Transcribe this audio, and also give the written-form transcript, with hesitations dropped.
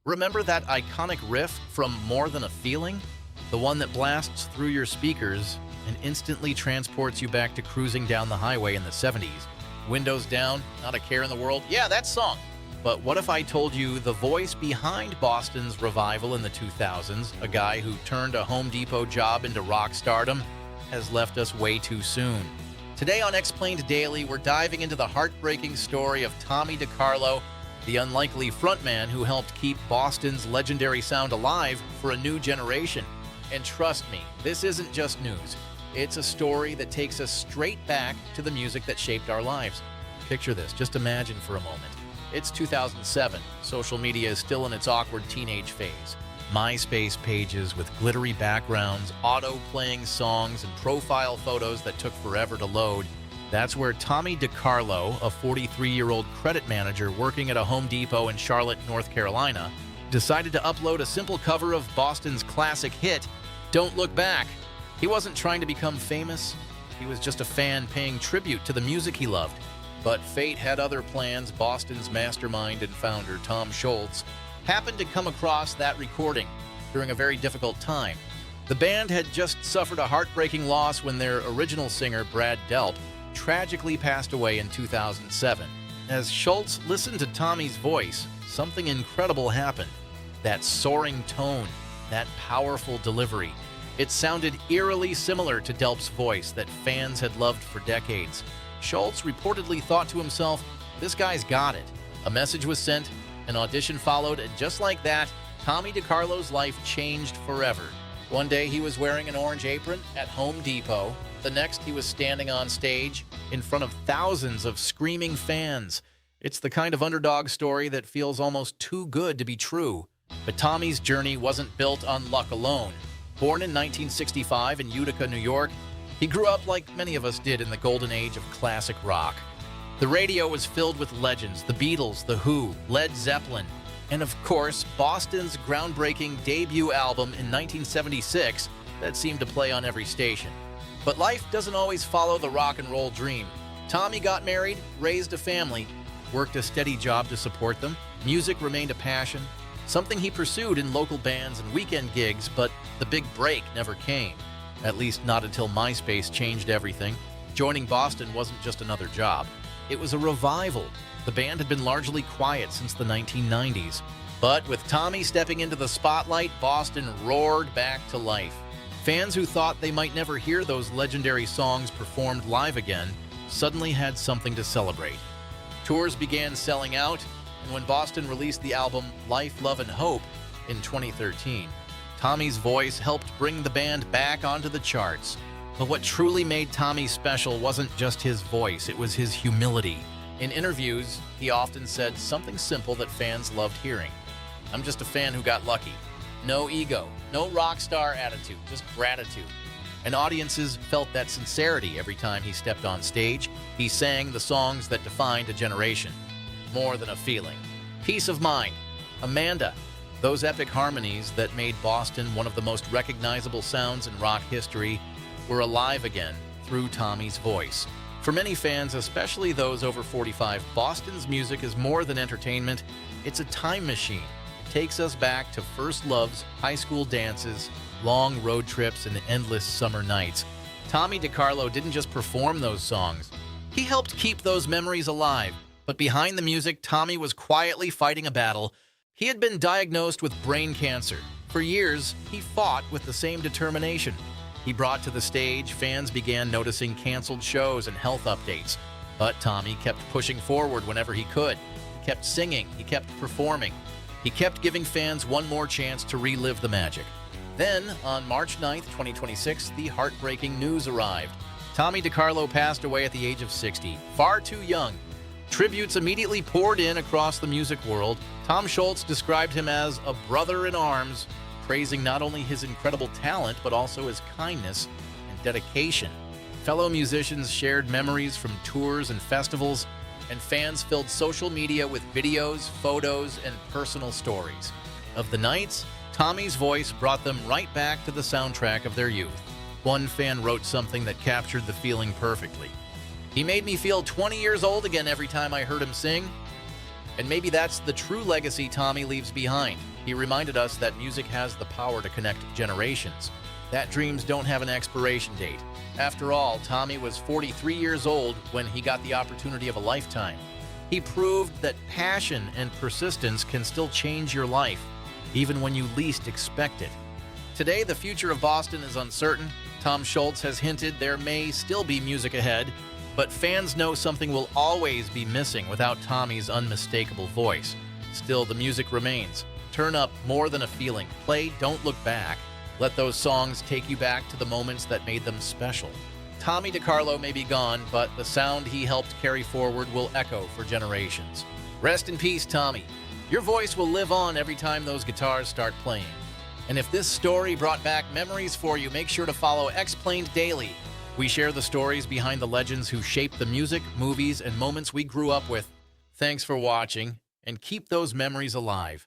Remember that iconic riff from More Than a Feeling? The one that blasts through your speakers and instantly transports you back to cruising down the highway in the 70s. Windows down, not a care in the world. Yeah, that song. But what if I told you the voice behind Boston's revival in the 2000s, a guy who turned a Home Depot job into rock stardom, has left us way too soon? Today on Xplained Daily, we're diving into the heartbreaking story of Tommy DeCarlo, the unlikely frontman who helped keep Boston's legendary sound alive for a new generation. And trust me, this isn't just news. It's a story that takes us straight back to the music that shaped our lives. Picture this, just imagine for a moment. It's 2007. Social media is still in its awkward teenage phase. MySpace pages with glittery backgrounds, auto-playing songs, and profile photos that took forever to load. That's where Tommy DeCarlo, a 43-year-old credit manager working at a Home Depot in Charlotte, North Carolina, decided to upload a simple cover of Boston's classic hit, Don't Look Back. He wasn't trying to become famous. He was just a fan paying tribute to the music he loved. But fate had other plans. Boston's mastermind and founder, Tom Scholz, happened to come across that recording during a very difficult time. The band had just suffered a heartbreaking loss when their original singer, Brad Delp, tragically passed away in 2007. As Scholz listened to Tommy's voice, something incredible happened. That soaring tone, that powerful delivery. It sounded eerily similar to Delp's voice that fans had loved for decades. Scholz reportedly thought to himself, "This guy's got it." A message was sent, an audition followed, and just like that, Tommy DeCarlo's life changed forever. One day he was wearing an orange apron at Home Depot. The next he was standing on stage in front of thousands of screaming fans. It's the kind of underdog story that feels almost too good to be true. But Tommy's journey wasn't built on luck alone. Born in 1965 in Utica, New York, he grew up like many of us did in the golden age of classic rock. The radio was filled with legends: the Beatles, The Who, Led Zeppelin, and of course, Boston's groundbreaking debut album in 1976 that seemed to play on every station. But life doesn't always follow the rock and roll dream. Tommy got married, raised a family, worked a steady job to support them. Music remained a passion, something he pursued in local bands and weekend gigs, but the big break never came. At least not until MySpace changed everything. Joining Boston wasn't just another job. It was a revival. The band had been largely quiet since the 1990s. But with Tommy stepping into the spotlight, Boston roared back to life. Fans who thought they might never hear those legendary songs performed live again suddenly had something to celebrate. Tours began selling out, and when Boston released the album Life, Love, and Hope in 2013, Tommy's voice helped bring the band back onto the charts. But what truly made Tommy special wasn't just his voice, it was his humility. In interviews, he often said something simple that fans loved hearing. "I'm just a fan who got lucky." No ego, no rock star attitude, just gratitude. And audiences felt that sincerity every time he stepped on stage. He sang the songs that defined a generation. More Than a Feeling, Peace of Mind, Amanda, those epic harmonies that made Boston one of the most recognizable sounds in rock history were alive again through Tommy's voice. For many fans, especially those over 45, Boston's music is more than entertainment. It's a time machine. It takes us back to first loves, high school dances, long road trips, and endless summer nights. Tommy DeCarlo didn't just perform those songs. He helped keep those memories alive. But behind the music, Tommy was quietly fighting a battle. He had been diagnosed with brain cancer. For years, he fought with the same determination. He brought to the stage, fans began noticing canceled shows and health updates. But Tommy kept pushing forward whenever he could. He kept singing, he kept performing. He kept giving fans one more chance to relive the magic. Then, on March 9th, 2026, the heartbreaking news arrived. Tommy DeCarlo passed away at the age of 60, far too young. Tributes immediately poured in across the music world. Tom Scholz described him as a brother in arms, praising not only his incredible talent, but also his kindness and dedication. Fellow musicians shared memories from tours and festivals, and fans filled social media with videos, photos, and personal stories. Of the nights, Tommy's voice brought them right back to the soundtrack of their youth. One fan wrote something that captured the feeling perfectly. "He made me feel 20 years old again every time I heard him sing." And maybe that's the true legacy Tommy leaves behind. He reminded us that music has the power to connect generations, that dreams don't have an expiration date. After all, Tommy was 43 years old when he got the opportunity of a lifetime. He proved that passion and persistence can still change your life, even when you least expect it. Today, the future of Boston is uncertain. Tom Scholz has hinted there may still be music ahead, but fans know something will always be missing without Tommy's unmistakable voice. Still, the music remains. Turn up more than a feeling. Play Don't Look Back. Let those songs take you back to the moments that made them special. Tommy DeCarlo may be gone, but the sound he helped carry forward will echo for generations. Rest in peace, Tommy. Your voice will live on every time those guitars start playing. And if this story brought back memories for you, make sure to follow Xplained daily. We share the stories behind the legends who shaped the music, movies, and moments we grew up with. Thanks for watching, and keep those memories alive.